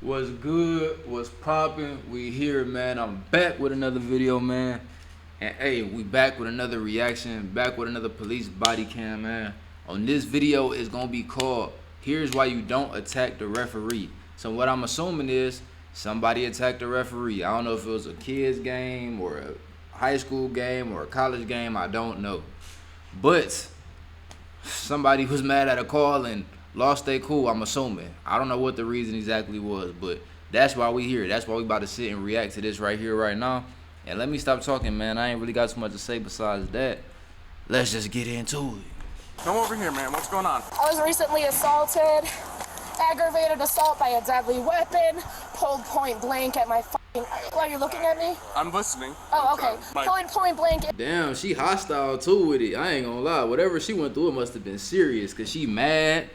What's good? What's poppin'? We here, man. I'm back with another video, man. And hey, we back with another reaction, back with another police body cam, man. On this video is gonna be called "Here's Why You Don't Attack the Referee." So what I'm assuming is somebody attacked the referee. I don't know if it was a kids game or a high school game or a college game. I don't know, but somebody was mad at a call and lost their cool, I'm assuming. I don't know what the reason exactly was, but that's why we here. That's why we about to sit and react to this right here, right now. And let me stop talking, man. I ain't really got too much to say besides that. Let's just get into it. Come over here, man. What's going on? I was recently assaulted, aggravated assault by a deadly weapon, pulled point blank at my fucking... Are you looking at me? I'm listening. Oh, okay. Pulling point blank... Damn, she hostile too with it. I ain't gonna lie. Whatever she went through, it must have been serious, because she mad.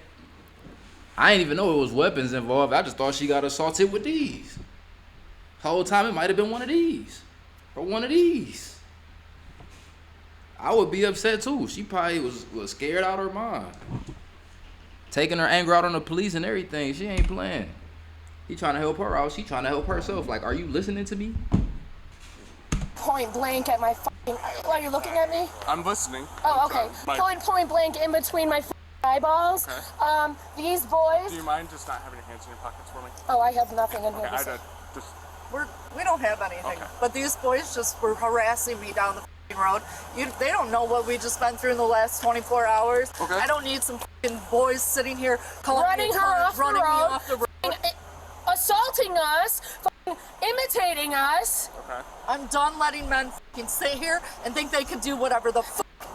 I didn't even know it was weapons involved. I just thought she got assaulted with these. Whole time it might have been one of these. Or one of these. I would be upset too. She probably was scared out of her mind. Taking her anger out on the police and everything. She ain't playing. He trying to help her out. She trying to help herself. Like, are you listening to me? Point blank at my fucking... Are you looking at me? I'm listening. Oh, okay. Pulling point blank in between my eyeballs. Okay. These boys... Do you mind just not having your hands in your pockets for me? Oh, I have nothing in here. Okay, just... We don't have anything. Okay. But these boys just were harassing me down the road. They don't know what we just been through in the last 24 hours. Okay. I don't need some boys sitting here Running her off the road. me off the road. Assaulting us, imitating us. Okay. I'm done letting men sit here and think they can do whatever the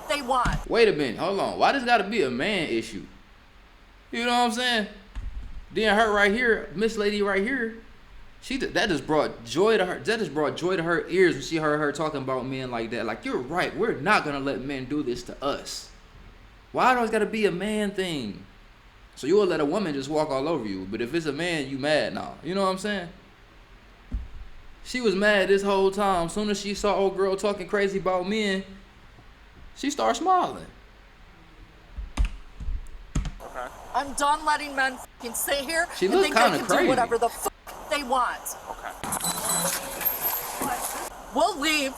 they want. Wait a minute. Hold on. Why does it got to be a man issue? You know what I'm saying? Then her right here, Miss Lady right here, that just brought joy to her. That just brought joy to her ears when she heard her talking about men like that. Like, you're right. We're not gonna let men do this to us. Why do it gotta be a man thing? So you will let a woman just walk all over you, but if it's a man, you mad now. You know what I'm saying? She was mad this whole time. As soon as she saw old girl talking crazy about men, she started smiling. Okay. I'm done letting men sit here She and looked think they kinda can crazy. do whatever the they want. Okay. We'll leave,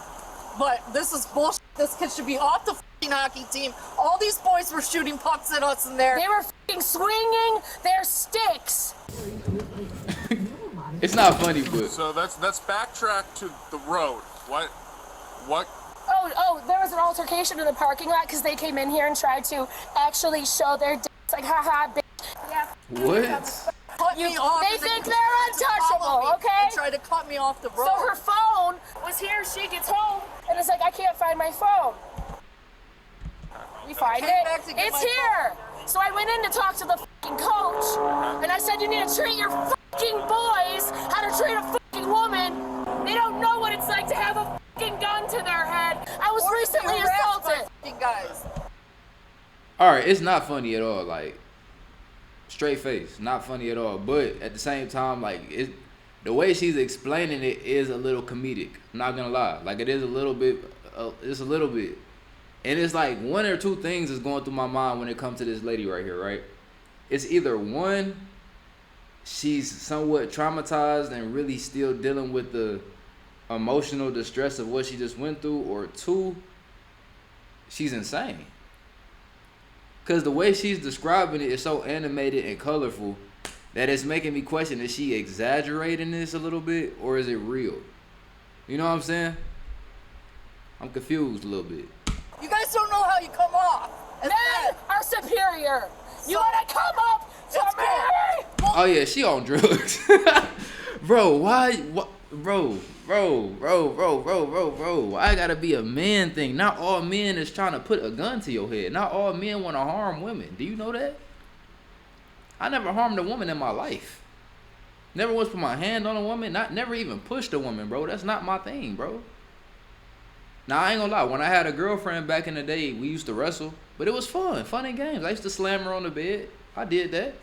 but this is bullshit. This kid should be off the hockey team. All these boys were shooting pucks at us in there. They were swinging their sticks. It's not funny, but So let's backtrack to the road. What? Oh, there was an altercation in the parking lot because they came in here and tried to actually show their dicks. Like, haha, bitch. Yeah. what? Cut me off. They and think then they're follow untouchable, me okay? And try to cut me off the road. So her phone was here. She gets home and it's like, I can't find my phone. We find Came it. back to get It's my here. So I went in to talk to the fucking coach, and I said, you need to treat your fucking boys how to treat a fucking woman. They don't know what it's like to have a fucking gun to their head. I was recently assaulted. Guys. All right, it's not funny at all. Like, straight face, not funny at all. But at the same time, like, the way she's explaining it is a little comedic. I'm not gonna lie. Like, it is a little bit. It's a little bit. And it's like one or two things is going through my mind when it comes to this lady right here, right? It's either one, she's somewhat traumatized and really still dealing with the emotional distress of what she just went through, or two, she's insane. Because the way she's describing it is so animated and colorful that it's making me question, is she exaggerating this a little bit or is it real? You know what I'm saying? I'm confused a little bit. You guys don't know how you come off. Men are superior. You want to come up to me? Oh yeah, she on drugs. Bro, why? Bro, why gotta be a man thing? Not all men is trying to put a gun to your head. Not all men want to harm women. Do you know that? I never harmed a woman in my life. Never once put my hand on a woman. Never even pushed a woman, bro. That's not my thing, bro. Now, I ain't gonna lie. When I had a girlfriend back in the day, we used to wrestle. But it was fun and games. I used to slam her on the bed. I did that.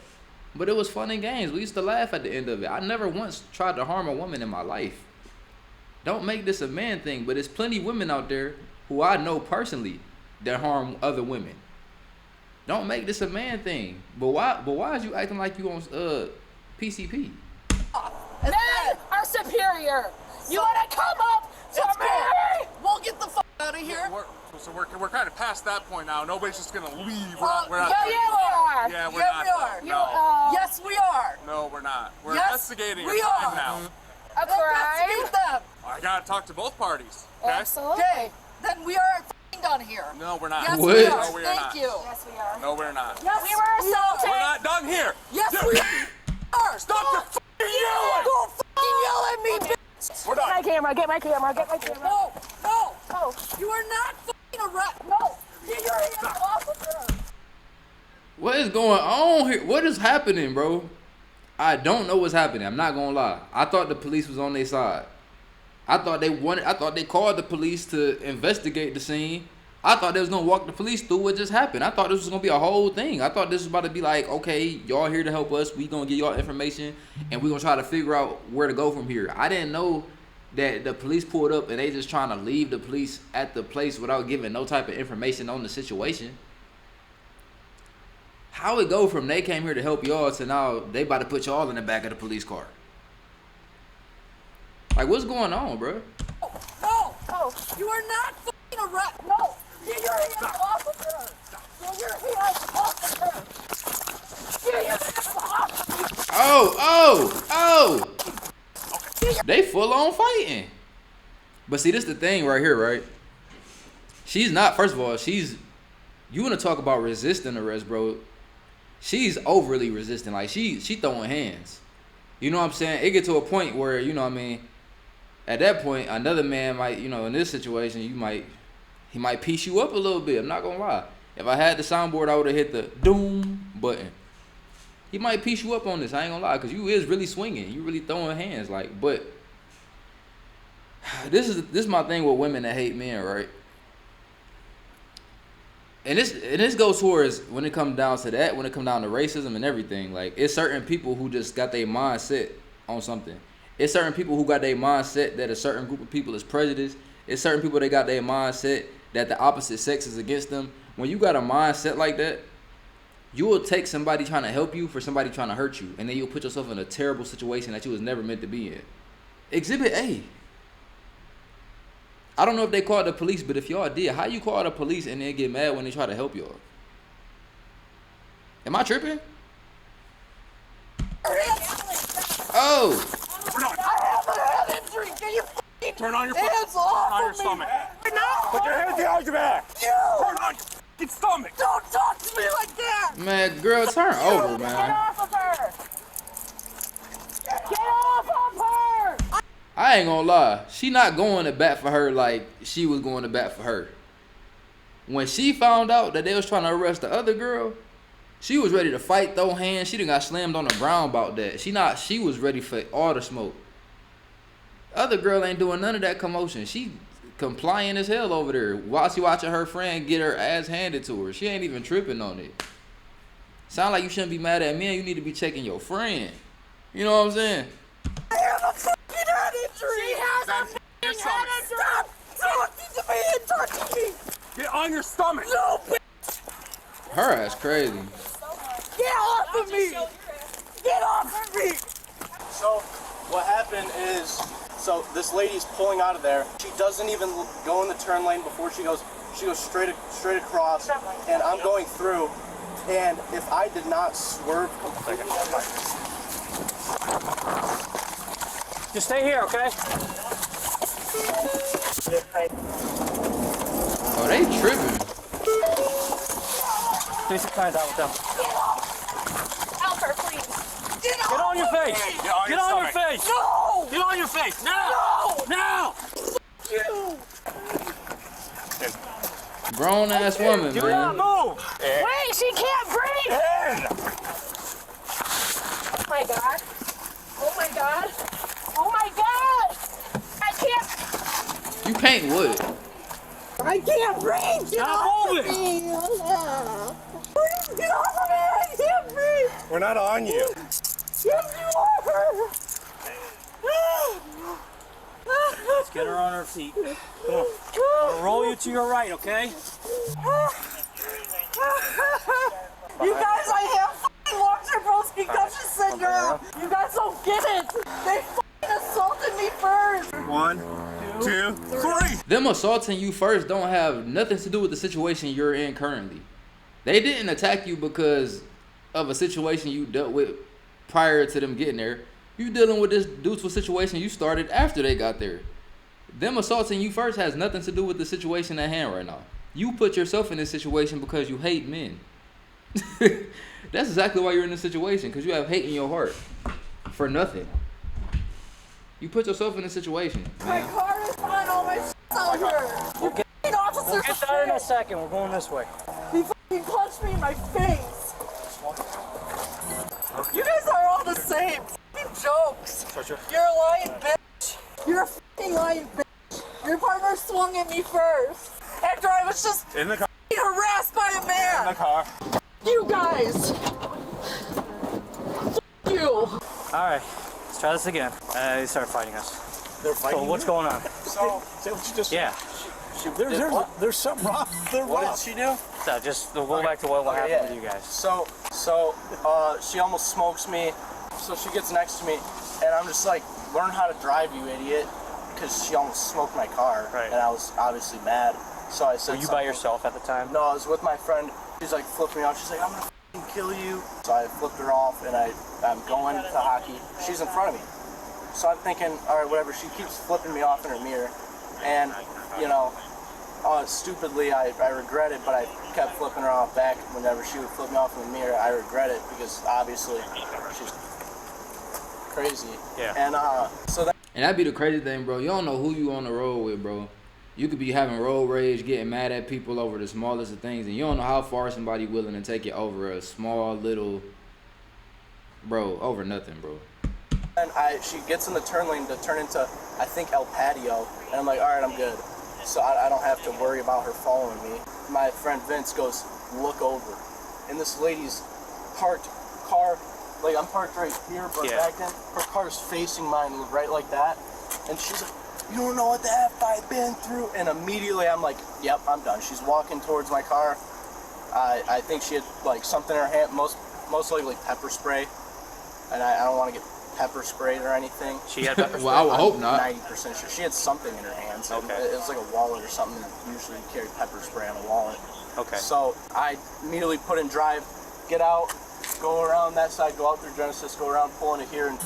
But it was fun and games. We used to laugh at the end of it. I never once tried to harm a woman in my life. Don't make this a man thing. But there's plenty of women out there who I know personally that harm other women. Don't make this a man thing. But why is you acting like you on PCP? here. You wanna come up to It's me? cool. We'll get the fuck out of here. We're kind of past that point now. Nobody's just gonna leave. We're not. Yeah, you are. Yeah, we're Yeah, not. we are. You No. are. Yes, we are. No, we're not. We're Yes, investigating we a crime are. now. A crime? Investigate them. I gotta talk to both parties. Okay? Absolutely. Okay, then we are fucking done here. No, we're not. Yes, What? we are. No, we are Thank not. you. Yes, we are. No, we're not. Yes, We were assaulted. We're not done here. Yes, Dude, we are. Stop the fucking yelling! Don't fucking yell at me, bitch. We're Get my done. camera. Get my camera. Get my camera. No, no. Oh, You are not fucking arrest. No. Get your hands off of her. What is going on here? What is happening, bro? I don't know what's happening. I'm not gonna lie. I thought the police was on their side. I thought they called the police to investigate the scene. I thought they was gonna walk the police through what just happened. I thought this was gonna be a whole thing. I thought this was about to be like, okay, y'all here to help us. We gonna give y'all information and we gonna try to figure out where to go from here. I didn't know that the police pulled up and they just trying to leave the police at the place without giving no type of information on the situation. How it go from they came here to help y'all to now they about to put y'all in the back of the police car? Like, what's going on, bro? No. oh. You are not fucking arrest. No. Get your hands off of her. Get your hands off of her. Get your hands off of me. Oh! They full on fighting. But see, this the thing right here, right? She's not, first of all, you want to talk about resisting arrest, bro. She's overly resisting. Like, she throwing hands. You know what I'm saying? It get to a point where, you know what I mean, at that point, another man might, you know, in this situation, he might piece you up a little bit. I'm not gonna lie. If I had the soundboard, I would have hit the doom button. He might piece you up on this. I ain't gonna lie, because you is really swinging. You really throwing hands. Like, but this is my thing with women that hate men, right? And this goes towards when it comes down to that, when it comes down to racism and everything. Like, it's certain people who just got their mindset on something. It's certain people who got their mindset that a certain group of people is prejudiced. It's certain people that got their mindset that the opposite sex is against them. When you got a mindset like that, you will take somebody trying to help you for somebody trying to hurt you, and then you'll put yourself in a terrible situation that you was never meant to be in. Exhibit A. I don't know if they called the police, but if y'all did, how you call the police and then get mad when they try to help y'all? Am I tripping? Oh! I have a head injury. Get your fucking Turn on your hands Turn on off your of me. stomach. No. Put your hands behind your back. You. Turn on your fucking stomach. Don't talk to me like that. Man, girl, turn over, Get man. off of her. Get off of her. I ain't gonna lie. She not going to bat for her like she was going to bat for her. When she found out that they was trying to arrest the other girl, she was ready to fight, throw hands. She done got slammed on the ground about that. She was ready for all the smoke. Other girl ain't doing none of that commotion. She compliant as hell over there. While she watching her friend get her ass handed to her. She ain't even tripping on it. Sound like you shouldn't be mad at me and you need to be checking your friend. You know what I'm saying? I have a fucking head injury. She has a Your f***ing stomach. head injury. Stop talking to me and touching me. Get on your stomach. No, bitch. Her ass crazy. Get off of me. Get off of me. So what happened is, so this lady's pulling out of there. She doesn't even go in the turn lane before she goes straight across, and I'm going through. And if I did not swerve completely, Just stay here, okay? Oh, they tripping. Take some time out with them. Help her, please. Get Get on your face! Get on Get your on your stomach. face! No. Get on your face! Now! Now! You. Grown ass woman, Do not man. move! Wait, she can't breathe. Oh my god. Oh my god. Oh my god. I can't. You paint wood. I can't breathe. Get Stop off of moving. me. Get off of me. I can't breathe. we're not on you. Yes, you are. Let's get her on her feet. Come on. I'll roll you to your right, okay? You guys, I have fucking long-term concussion syndrome. You guys don't get it. They fucking assaulted me first. 1, 2, 3. Them assaulting you first don't have nothing to do with the situation you're in currently. They didn't attack you because of a situation you dealt with prior to them getting there. You dealing with this due to a situation you started after they got there. Them assaulting you first has nothing to do with the situation at hand right now. You put yourself in this situation because you hate men. That's exactly why you're in this situation, because you have hate in your heart for nothing. You put yourself in this situation. My car is fine, all my shit's out here. We'll get that in a second. We're going this way. He fucking punched me in my face. You guys are all the same. Fucking jokes. You're a lying bitch. You're a fucking lying bitch. Your partner swung at me first. After I was just In the car. harassed by a man. In the car. You guys. You. All right, let's try this again. They started fighting us. They're fighting. So what's going on? So, say what you just. Yeah. There's something wrong. What did she do? So just we'll go back to what happened yeah. with you guys. So she almost smokes me. So she gets next to me, and I'm just like, learn how to drive, you idiot, because she almost smoked my car, Right. and I was obviously mad. So I said, Were you by something. yourself at the time? No, I was with my friend. She's like flipping me off. She's like, I'm gonna f***ing kill you. So I flipped her off, and I'm going to hockey. She's in front of me. So I'm thinking, all right, whatever. She keeps flipping me off in her mirror, and you know, stupidly I regret it, but I kept flipping her off back whenever she would flip me off in the mirror. I regret it because obviously she's crazy. Yeah. And so that. And that'd be the crazy thing, bro. You don't know who you on the road with, bro. You could be having road rage, getting mad at people over the smallest of things, and you don't know how far somebody willing to take it over a small little, bro, over nothing, bro. And she gets in the turn lane to turn into, I think, El Patio, and I'm like, all right, I'm good. So I don't have to worry about her following me. My friend Vince goes, look over. And this lady's parked car, like I'm parked right here, but Yeah. back then, her car's facing mine right like that. And she's like, you don't know what the F I've been through. And immediately I'm like, yep, I'm done. She's walking towards my car. I think she had like something in her hand, most likely pepper spray. And I don't want to get pepper sprayed or anything. She had pepper Well, I would hope not. 90% sure. She had something in her hands. Okay. It was like a wallet or something. Usually you carry pepper spray on a wallet. Okay. So I immediately put in drive, get out, go around that side, go out through Genesis, go around, pull into here, and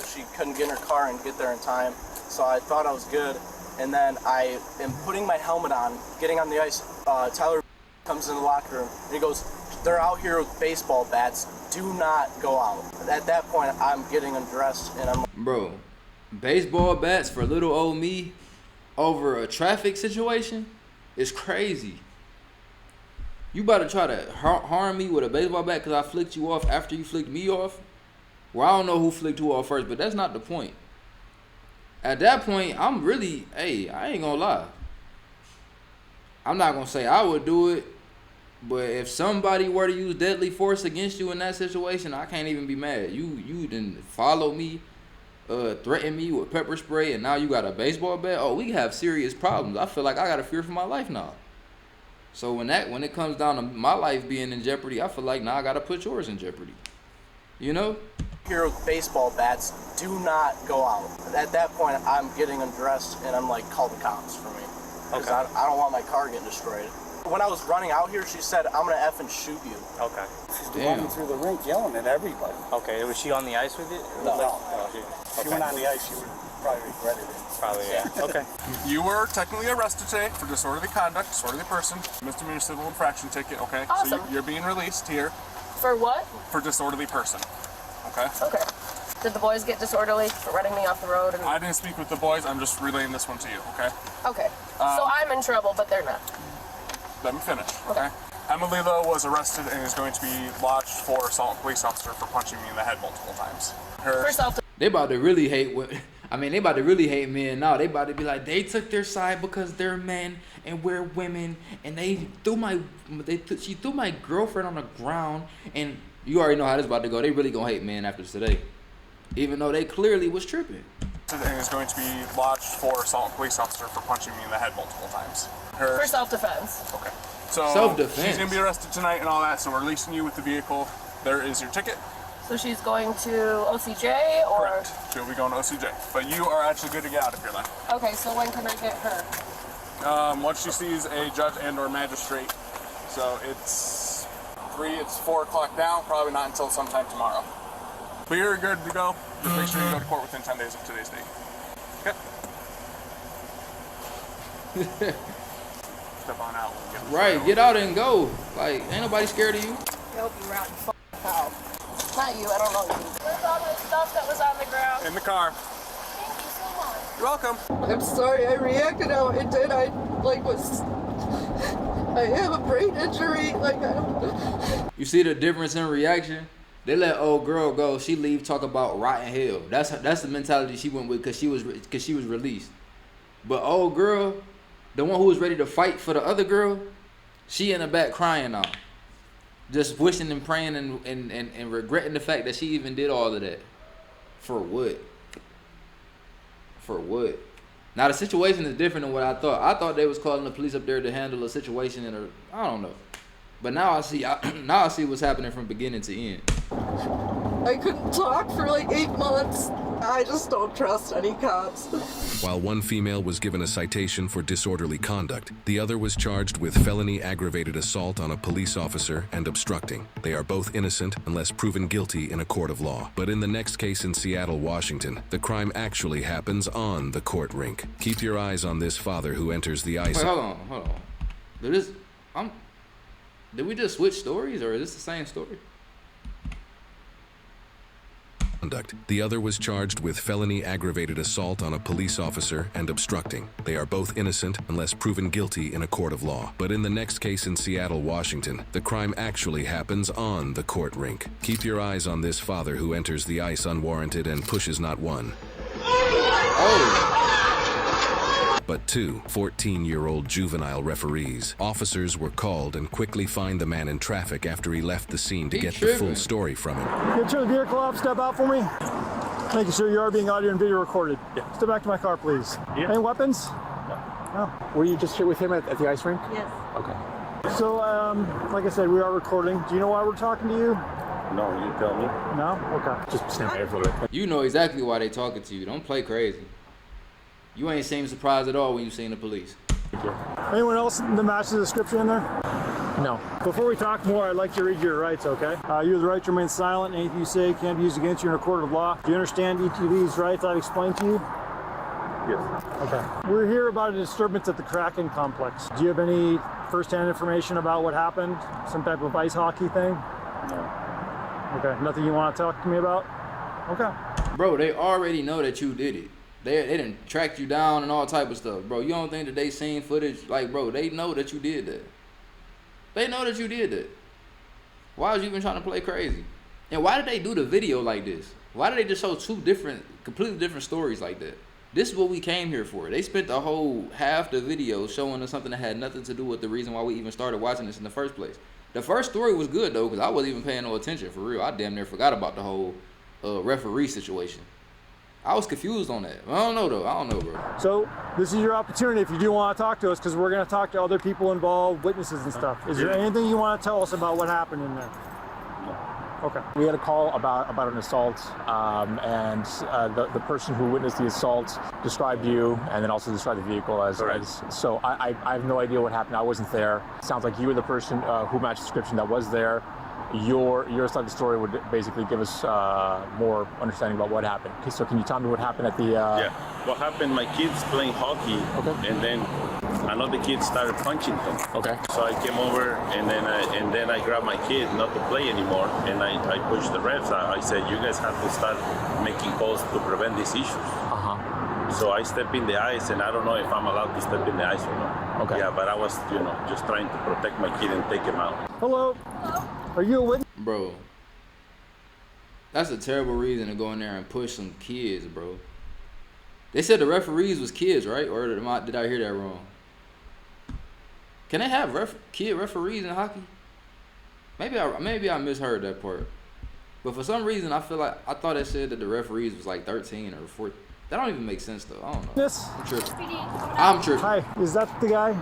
she couldn't get in her car and get there in time. So I thought I was good. And then I am putting my helmet on, getting on the ice. Tyler comes in the locker room and he goes, they're out here with baseball bats. Do not go out. At that point, I'm getting undressed and I'm Bro, baseball bats for little old me over a traffic situation is crazy. You about to try to harm me with a baseball bat because I flicked you off after you flicked me off? Well, I don't know who flicked who off first, but that's not the point. At that point, I'm really, hey, I ain't gonna lie. I'm not gonna say I would do it, but if somebody were to use deadly force against you in that situation, I can't even be mad. You didn't follow me, threaten me with pepper spray, and now you got a baseball bat. Oh, we have serious problems. I feel like I got a fear for my life now. So when it comes down to my life being in jeopardy, I feel like now I gotta put yours in jeopardy. You know? here with baseball bats. Do not go out. At that point, I'm getting undressed and I'm like, call the cops for me. Because Okay. I don't want my car getting destroyed. When I was running out here, she said, I'm gonna effing shoot you. Okay. She's Damn. running through the rink yelling at everybody. Okay. Was she on the ice with you? No. Oh, If she went on the ice, she would probably regret it. Probably, yeah. Okay. You were technically arrested today for disorderly conduct, disorderly person, misdemeanor civil infraction ticket, okay? Awesome. So you're being released here For what? for disorderly person, okay? Okay. Did the boys get disorderly for running me off the road? And I didn't speak with the boys, I'm just relaying this one to you, okay? okay. So I'm in trouble, but they're not. Let me finish, okay? Emily, though, was arrested and is going to be lodged for assault on a police officer for punching me in the head multiple times. Her For self. They about to really hate they about to really hate men now. They about to be like, they took their side because they're men and we're women, and she threw my girlfriend on the ground, and you already know how this about to go. They really gonna hate men after today, even though they clearly was tripping. and is going to be lodged for assault on a police officer for punching me in the head multiple times. Her For self-defense. Okay. So Self-defense. she's gonna be arrested tonight and all that, so we're releasing you with the vehicle. There is your ticket. So she's going to OCJ or? Correct. She'll be going to OCJ. But you are actually good to get out of here then. Okay, so when can I get her? Once she sees a judge and or magistrate. So it's 4 o'clock now, probably not until sometime tomorrow. But you're good to go. Just make sure you go to court within 10 days of today's date. Okay? Step on out. Right, get out and go. Like, ain't nobody scared of you. I hope you rotten cow. Not you, I don't know you. Where's all the stuff that was on the ground? In the car. Thank you so much. You're welcome. I'm sorry I reacted how I did. I have a brain injury. Like, I don't. You see the difference in reaction? They let old girl go. She leave, talk about rotten hell. That's the mentality she went with because she was released. But old girl, the one who was ready to fight for the other girl, she in the back crying now. Just wishing and praying and regretting the fact that she even did all of that. For what? For what? Now the situation is different than what I thought. I thought they was calling the police up there to handle a situation I don't know. But now I see what's happening from beginning to end. I couldn't talk for like 8 months. I just don't trust any cops. While one female was given a citation for disorderly conduct, the other was charged with felony aggravated assault on a police officer and obstructing. They are both innocent unless proven guilty in a court of law. But in the next case in Seattle, Washington, the crime actually happens on the court rink. Keep your eyes on this father who enters the ice. Wait, hold on. Did we just switch stories, or is this the same story? The other was charged with felony aggravated assault on a police officer and obstructing. They are both innocent unless proven guilty in a court of law. But in the next case in Seattle, Washington, the crime actually happens on the court rink. Keep your eyes on this father who enters the ice unwarranted and pushes not one, but two 14-year-old juvenile referees. Officers were called and quickly fined the man in traffic after he left the scene to get the full story from him. Get your vehicle up, step out for me. Thank you, sir. You are being audio and video recorded. Yeah. Step back to my car, please. Yeah. Any weapons? No. Were you just here with him at the ice rink? Yes. Okay. So, like I said, we are recording. Do you know why we're talking to you? No, you tell me. No? Okay. Just stand there for a bit. You know exactly why they talking to you. Don't play crazy. You ain't seem surprised at all when you seen the police. Anyone else that matches the description in there? No. Before we talk more, I'd like to read your rights, okay? You have the right to remain silent. Anything you say can't be used against you in a court of law. Do you understand each of these rights I've explained to you? Yes. Okay. We're here about a disturbance at the Kraken complex. Do you have any first-hand information about what happened? Some type of ice hockey thing? No. Okay. Nothing you want to talk to me about? Okay. Bro, they already know that you did it. They done tracked you down and all type of stuff, bro. You don't think that they seen footage? Like, bro, they know that you did that. They know that you did that. Why was you even trying to play crazy? And why did they do the video like this? Why did they just show two completely different stories like that? This is what we came here for. They spent the whole half the video showing us something that had nothing to do with the reason why we even started watching this in the first place. The first story was good, though, because I wasn't even paying no attention, for real. I damn near forgot about the whole referee situation. I was confused on that. I don't know, though. I don't know, bro. So this is your opportunity if you do want to talk to us, because we're going to talk to other people involved, witnesses and stuff. Is there anything you want to tell us about what happened in there? No. Okay. We had a call about an assault, and the person who witnessed the assault described you, and then also described the vehicle as. So I have no idea what happened. I wasn't there. Sounds like you were the person who matched the description that was there. Your side of the story would basically give us more understanding about what happened. Okay, so can you tell me what happened at the? Yeah. What happened? My kids playing hockey, and then another kid started punching them. Okay. So I came over, and then I grabbed my kid not to play anymore, and I pushed the refs. I said, you guys have to start making calls to prevent these issues. So I stepped in the ice, and I don't know if I'm allowed to step in the ice or not. Okay. Yeah, but I was, just trying to protect my kid and take him out. Hello. Are you a witness? Bro, that's a terrible reason to go in there and push some kids, bro. They said the referees was kids, right? Or did I hear that wrong? Can they have kid referees in hockey? Maybe I misheard that part. But for some reason, I feel like I thought it said that the referees was like 13 or 14. That don't even make sense, though. I don't know. Yes. I'm tripping. Hi, is that the guy?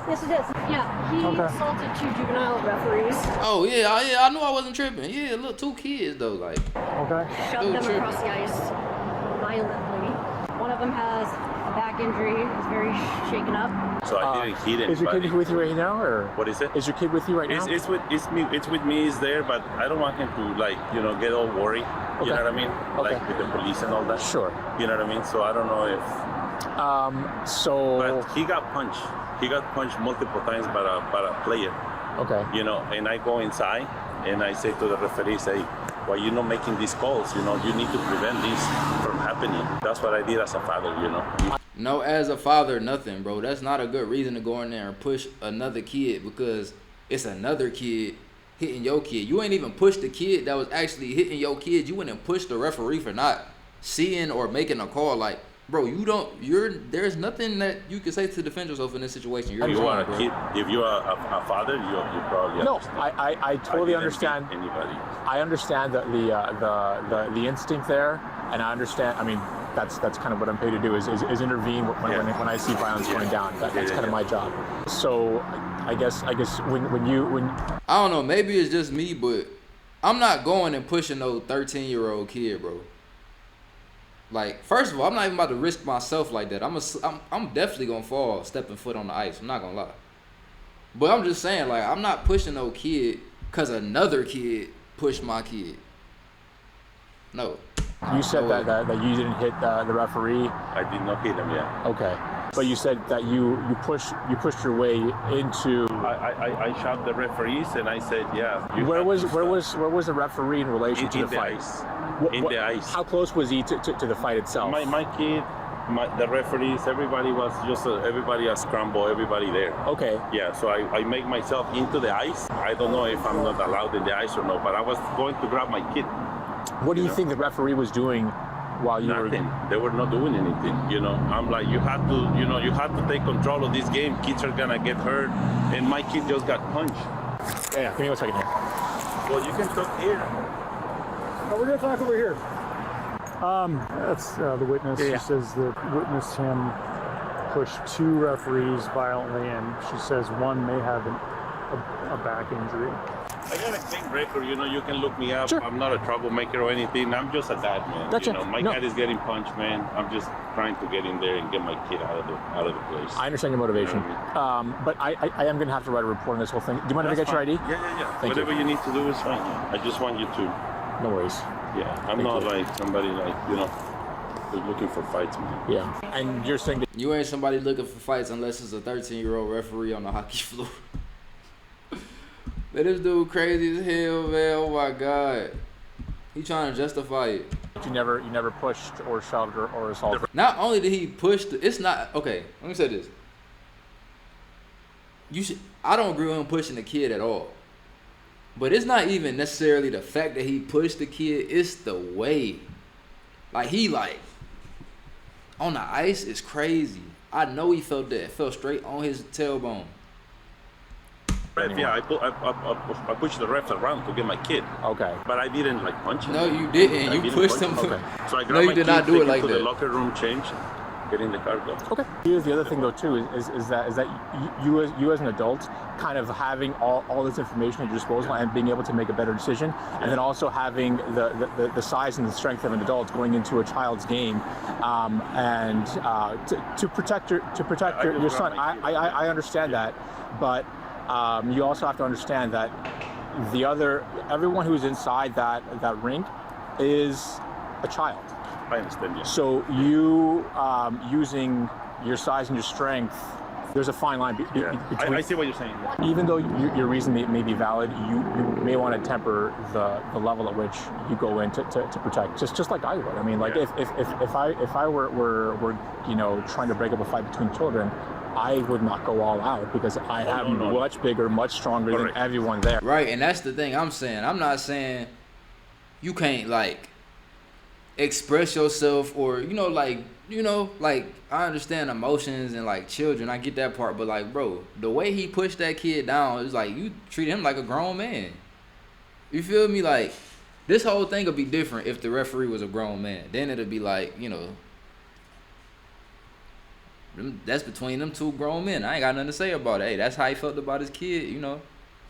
Yes, it is. Yeah, he assaulted 2 juvenile referees. Oh yeah, I knew I wasn't tripping. Yeah, look, 2 kids though, like. Okay. Shoved them across the ice violently. One of them has a back injury. He's very shaken up. So I didn't hit anybody. Is your kid with you right now, or what is it? Is your kid with you right now? It's with me. He's there, but I don't want him to get all worried. Okay. You know what I mean? Okay. Like with the police and all that. Sure. You know what I mean? So I don't know if. But he got punched. He got punched multiple times by a player. Okay. You know, and I go inside and I say to the referee, why you not making these calls? You know, you need to prevent this from happening. That's what I did as a father. You know. No, as a father, nothing, bro. That's not a good reason to go in there and push another kid because it's another kid hitting your kid. You ain't even pushed the kid that was actually hitting your kid. You went and pushed the referee for not seeing or making a call. Like, bro, there's nothing that you can say to defend yourself in this situation. If you are a kid, if you are a father, you probably no. Understand. I totally understand. Anybody. I understand the instinct there, and I understand. I mean, that's kind of what I'm paid to do is intervene when I see violence going down. That's kind of my job. So I guess when I don't know, maybe it's just me, but I'm not going and pushing no 13-year-old kid, bro. Like, first of all, I'm not even about to risk myself like that. I'm definitely gonna fall stepping foot on the ice. I'm not gonna lie. But I'm just saying, like, I'm not pushing no kid because another kid pushed my kid. No. You said that you didn't hit the referee. I did not hit him, yeah. Okay. But you said that you pushed your way into. I shot the referees and I said, yeah. Where was the referee in relation to the fight? In the ice. How close was he to the fight itself? My kid, the referees, everybody was just everybody a scramble, everybody there. Okay. Yeah, so I make myself into the ice. I don't know if I'm not allowed in the ice or no, but I was going to grab my kid. What do you think the referee was doing while you Nothing. They were not doing anything, you know. I'm like, you have to take control of this game. Kids are gonna get hurt, and my kid just got punched. Yeah, give me 1 second here. Well, you can talk here. Oh, we're gonna talk over here. That's the witness. Yeah. She says the witnessed him push 2 referees violently, and she says one may have a back injury. I got a clean record, you know, you can look me up. Sure. I'm not a troublemaker or anything. I'm just a dad, man. Gotcha. You know, my dad is getting punched, man. I'm just trying to get in there and get my kid out of the place. I understand your motivation. You know what I mean? But I am going to have to write a report on this whole thing. Do you mind if I get your ID? Yeah. Thank Whatever you. you need to do is fine. I just want you to. No worries. Yeah, I'm not like somebody like, you know, who's looking for fights, man. Yeah. And you're saying that You ain't somebody looking for fights unless it's a 13-year-old referee on the hockey floor. Man, this dude crazy as hell, man. Oh my God. He trying to justify it. you never pushed or shoved or assaulted. Not only did he push it's not okay, let me say this. I don't agree with him pushing the kid at all. But it's not even necessarily the fact that he pushed the kid, it's the way. Like he on the ice is crazy. I know he felt that. It fell straight on his tailbone. Yeah, I pushed the ref around to get my kid. Okay. But I didn't push him. No, you didn't. You pushed him. Okay. So I grabbed no, you my did kid, not do it like to that. the locker room, change, get in the car, go. Okay. Here's the other thing though too is that you as an adult kind of having all this information at your disposal and being able to make a better decision, and then also having the size and the strength of an adult going into a child's game, and to protect your son. I understand that, but you also have to understand that everyone who's inside that rink is a child. I understand you. So you using your size and your strength, there's a fine line between. I see what you're saying. Even though your reason may be valid, you may want to temper the level at which you go in to protect. Just like I would. I mean, like if I were trying to break up a fight between children, I would not go all out because I am much bigger, much stronger than everyone there. Right, and that's the thing I'm saying. I'm not saying you can't express yourself or I understand emotions and children. I get that part, but bro, the way he pushed that kid down is you treat him like a grown man. You feel me? This whole thing would be different if the referee was a grown man. Then it'd be That's between them two grown men. I ain't got nothing to say about it. Hey, that's how he felt about his kid, you know.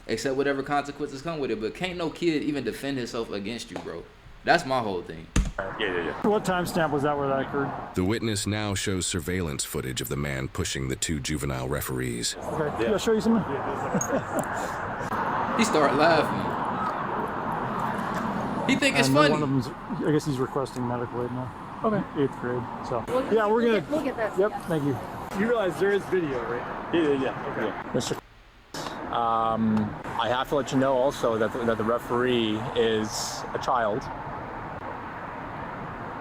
Except whatever consequences come with it. But can't no kid even defend himself against you, bro. That's my whole thing. Yeah. What timestamp was that where that occurred? The witness now shows surveillance footage of the man pushing the two juvenile referees. Okay, yeah. I'll show you something. He started laughing. He think it's funny. One of them's, I guess he's requesting medical aid now. Okay. 8th grade. So We'll we're gonna. We'll get that. Yep. Thank you. You realize there is video, right? Yeah. Okay. Mr. I have to let you know also that the referee is a child,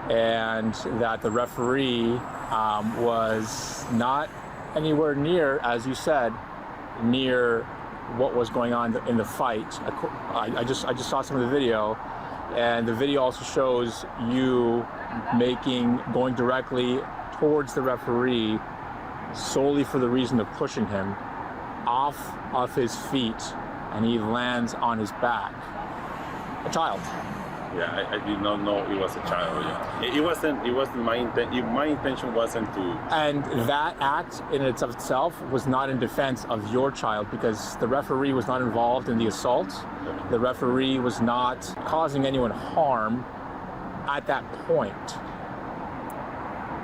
and that the referee was not anywhere near, as you said, near what was going on in the fight. I just saw some of the video, and the video also shows you going directly towards the referee solely for the reason of pushing him off of his feet, and he lands on his back. A child. Yeah, I did not know it was a child. Yeah. It wasn't my intention. My intention wasn't to. And that act in itself was not in defense of your child, because the referee was not involved in the assault. The referee was not causing anyone harm at that point.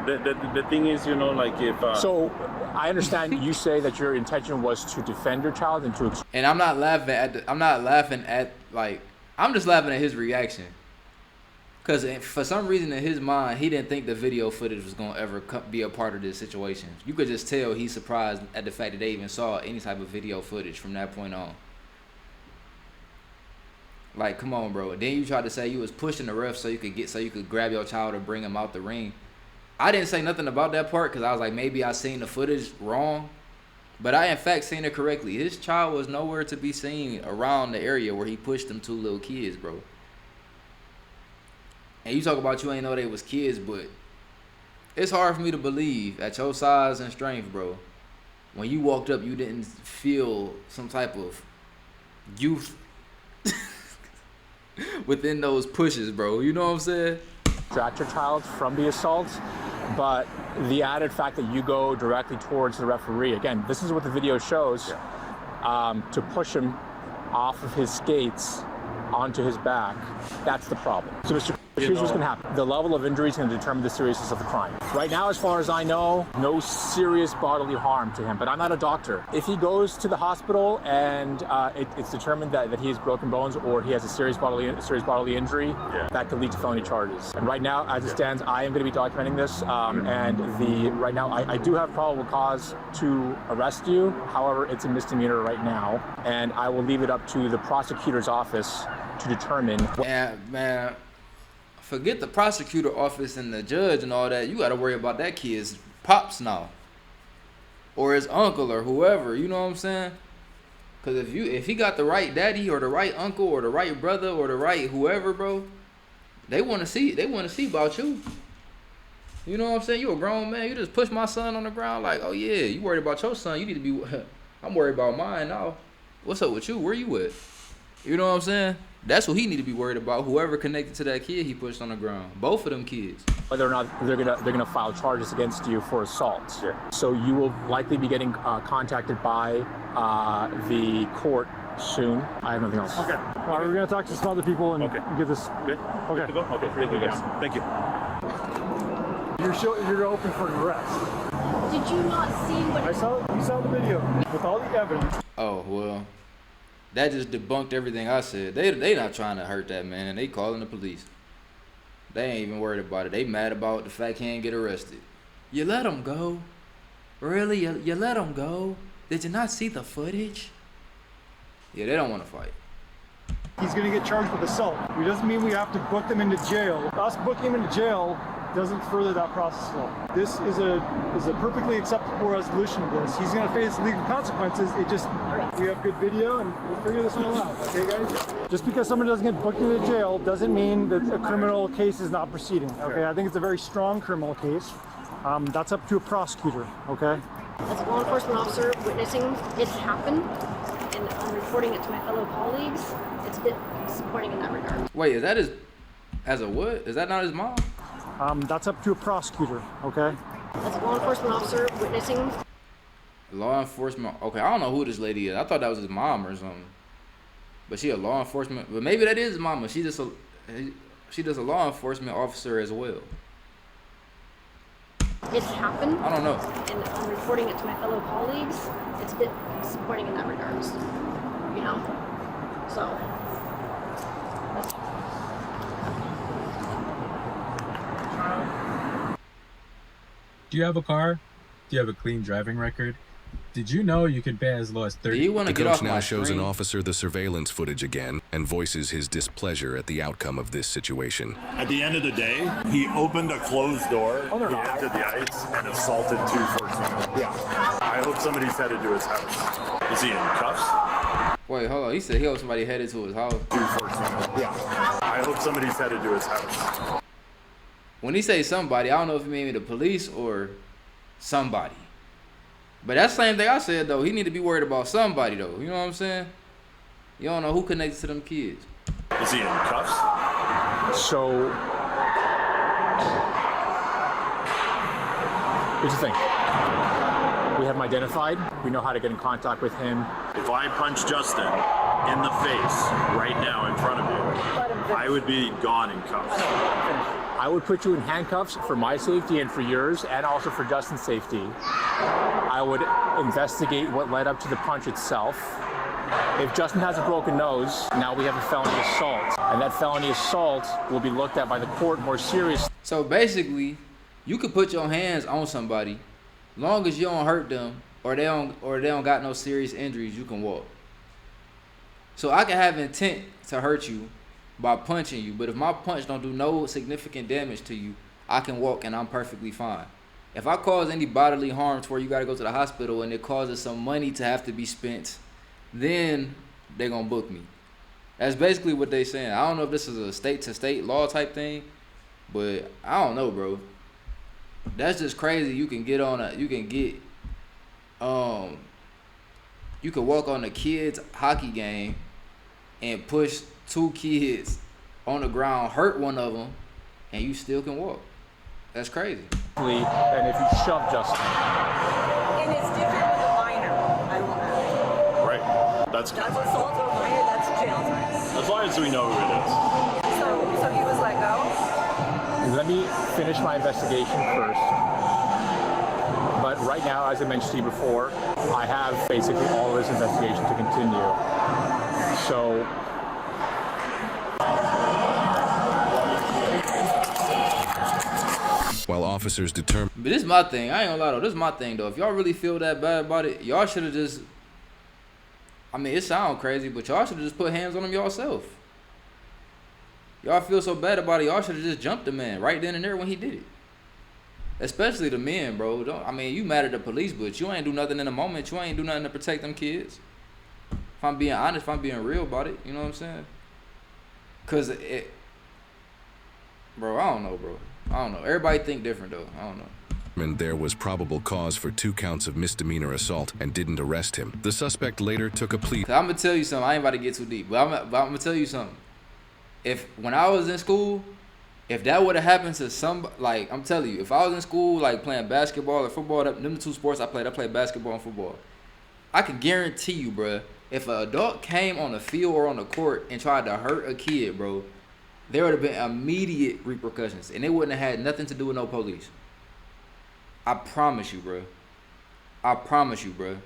The thing is, you know, like if. So I understand you say that your intention was to defend your child and to. And I'm not laughing at. I'm just laughing at his reaction. Because for some reason in his mind, he didn't think the video footage was going to ever be a part of this situation. You could just tell he's surprised at the fact that they even saw any type of video footage from that point on. Like, come on, bro. Then you tried to say you was pushing the ref so you could grab your child or bring him out the ring. I didn't say nothing about that part because I was like, maybe I seen the footage wrong. But I, in fact, seen it correctly. His child was nowhere to be seen around the area where he pushed them two little kids, bro. And you talk about you ain't know they was kids, but it's hard for me to believe at your size and strength, bro. When you walked up, you didn't feel some type of youth within those pushes, bro. You know what I'm saying? Distract your child from the assault, but the added fact that you go directly towards the referee, again, this is what the video shows, to push him off of his skates onto his back, that's the problem. So Mr. Here's what's going to happen. The level of injury is going to determine the seriousness of the crime. Right now, as far as I know, no serious bodily harm to him, but I'm not a doctor. If he goes to the hospital and it's determined that he has broken bones or he has a serious bodily injury, that could lead to felony charges. And right now, as it stands, I am going to be documenting this, right now, I do have probable cause to arrest you. However, it's a misdemeanor right now, and I will leave it up to the prosecutor's office to determine. Man. Forget the prosecutor office and the judge and all that. You got to worry about that kid's pops now. Or his uncle or whoever. You know what I'm saying? Because if he got the right daddy or the right uncle or the right brother or the right whoever, bro, they want to see about you. You know what I'm saying? You a grown man. You just push my son on the ground like, oh, yeah, you worried about your son. You need to be... I'm worried about mine now. What's up with you? Where you at? You know what I'm saying? That's what he need to be worried about. Whoever connected to that kid he pushed on the ground. Both of them kids. Whether or not they're gonna file charges against you for assault. Yeah. So you will likely be getting contacted by the court soon. I have nothing else. Okay. All right, we're gonna talk to some other people and get this. Good. Okay. Okay. Thank you, guys. Thank you. You're open for an arrest. Did you not see what? You saw the video with all the evidence. Oh well. That just debunked everything I said. They not trying to hurt that man. They calling the police. They ain't even worried about it. They mad about the fact he ain't get arrested. You let him go? Really? You let him go? Did you not see the footage? Yeah, they don't want to fight. He's going to get charged with assault. It doesn't mean we have to book them into jail. Us booking him into jail doesn't further that process at all. This is a perfectly acceptable resolution of this. He's going to face legal consequences. We have good video and we'll figure this one out. Okay, guys? Just because someone doesn't get booked into jail doesn't mean that a criminal case is not proceeding. Okay, I think it's a very strong criminal case. That's up to a prosecutor. Okay. As a law enforcement officer witnessing it happen, and I'm reporting it to my fellow colleagues, it's a bit disappointing in that regard. Wait, is that as a what? Is that not his mom? That's up to a prosecutor, okay? As a law enforcement officer witnessing. Law enforcement. Okay, I don't know who this lady is. I thought that was his mom or something. But she a law enforcement. But maybe that is his mama. She just a law enforcement officer as well. It's happened. I don't know. And I'm reporting it to my fellow colleagues. It's a bit disappointing in that regards. You know? So. Do you have a car? Do you have a clean driving record? Did you know you could pay as low as 30? The coach now shows an officer the surveillance footage again and voices his displeasure at the outcome of this situation. At the end of the day, he opened a closed door, he entered the ice, and assaulted 214. Yeah. I hope somebody's headed to his house. Is he in cuffs? Wait, hold on. He said he hoped somebody headed to his house. 214. Yeah. I hope somebody's headed to his house. When he say somebody, I don't know if he mean the police or somebody. But that's the same thing I said, though. He need to be worried about somebody, though. You know what I'm saying? You don't know who connected to them kids. Is he in cuffs? So, here's the thing. We have him identified. We know how to get in contact with him. If I punch Justin in the face right now in front of you, I would be gone in cuffs. I would put you in handcuffs for my safety and for yours, and also for Justin's safety. I would investigate what led up to the punch itself. If Justin has a broken nose, now we have a felony assault, and that felony assault will be looked at by the court more seriously. So basically, you could put your hands on somebody, long as you don't hurt them or they don't got no serious injuries, you can walk. So I can have intent to hurt you by punching you, but if my punch don't do no significant damage to you, I can walk and I'm perfectly fine. If I cause any bodily harm to where you got to go to the hospital and it causes some money to have to be spent, then they're going to book me. That's basically what they saying. I don't know if this is a state-to-state law type thing, but I don't know, bro. That's just crazy. You can walk on a kid's hockey game and push 2 kids on the ground, hurt one of them, and you still can walk. That's crazy. And if you shove Justin. And it's different with a minor. I don't know. Right. That's assault of a minor, that's jail time. as long as we know who it is. So he was let go? Let me finish my investigation first. But right now, as I mentioned to you before, I have basically all of this investigation to continue. So while officers determine. But this is my thing. I ain't gonna lie though. This is my thing though. If y'all really feel that bad about it, y'all should have just. I mean, it sounds crazy, but y'all should have just put hands on him yourself. Y'all feel so bad about it, y'all should have just jumped the man right then and there when he did it. Especially the men, bro. I mean, you mad at the police, but you ain't do nothing in the moment. You ain't do nothing to protect them kids. If I'm being honest, if I'm being real about it, you know what I'm saying? Cause bro, I don't know, bro. I don't know. Everybody think different though. I don't know. And there was probable cause for 2 counts of misdemeanor assault and didn't arrest him. The suspect later took a plea. I'm gonna tell you something. I ain't about to get too deep, but I'm gonna tell you something. When I was in school, if that would have happened to somebody, like I'm telling you, if I was in school like playing basketball or football, them the 2 sports I played basketball and football. I can guarantee you, bro, if an adult came on the field or on the court and tried to hurt a kid, bro, there would have been immediate repercussions, and it wouldn't have had nothing to do with no police. I promise you, bro. I promise you, bro.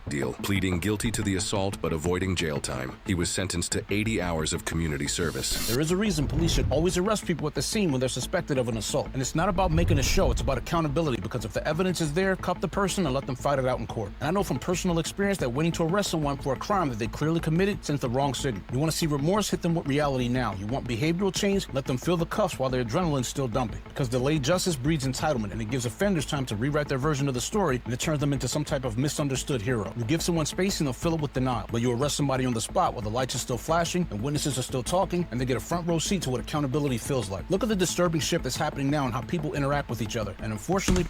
Deal, pleading guilty to the assault but avoiding jail time. He was sentenced to 80 hours of community service. There is a reason police should always arrest people at the scene when they're suspected of an assault. And it's not about making a show, it's about accountability, because if the evidence is there, cuff the person and let them fight it out in court. And I know from personal experience that waiting to arrest someone for a crime that they clearly committed sends the wrong signal. You want to see remorse, hit them with reality now. You want behavioral change, let them feel the cuffs while their adrenaline's still dumping. Because delayed justice breeds entitlement, and it gives offenders time to rewrite their version of the story, and it turns them into some type of misunderstood hero. You give someone space and they'll fill it with denial. But you arrest somebody on the spot while the lights are still flashing and witnesses are still talking, and they get a front row seat to what accountability feels like. Look at the disturbing shift that's happening now and how people interact with each other. And unfortunately,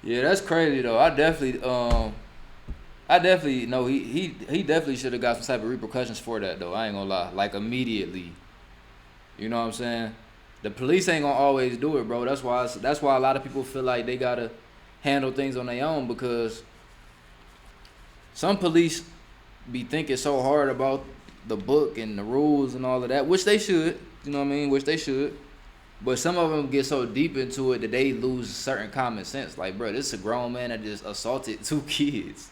yeah, that's crazy though. I definitely know he definitely should have got some type of repercussions for that though. I ain't gonna lie, like immediately. You know what I'm saying? The police ain't gonna always do it, bro. That's why a lot of people feel like they gotta handle things on their own, because some police be thinking so hard about the book and the rules and all of that, which they should, you know what I mean? Which they should. But some of them get so deep into it that they lose certain common sense. Like, bro, this is a grown man that just assaulted 2 kids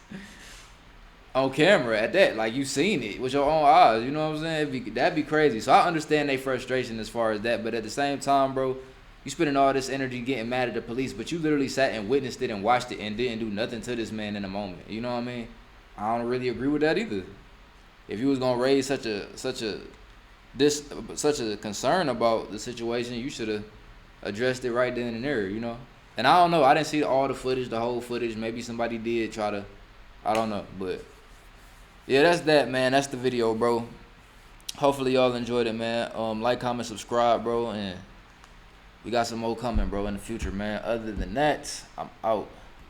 on camera at that. Like, you seen it with your own eyes. You know what I'm saying? That'd be crazy. So I understand their frustration as far as that. But at the same time, bro, you spending all this energy getting mad at the police, but you literally sat and witnessed it and watched it and didn't do nothing to this man in the moment. You know what I mean? I don't really agree with that either. If you was gonna raise such a concern about the situation, you should have addressed it right then and there, you know? And I don't know, I didn't see all the footage, the whole footage. Maybe somebody did try to, I don't know. But yeah, that's that, man. That's the video, bro. Hopefully y'all enjoyed it, man. Like, comment, subscribe, bro, and we got some more coming, bro, in the future, man. Other than that, I'm out.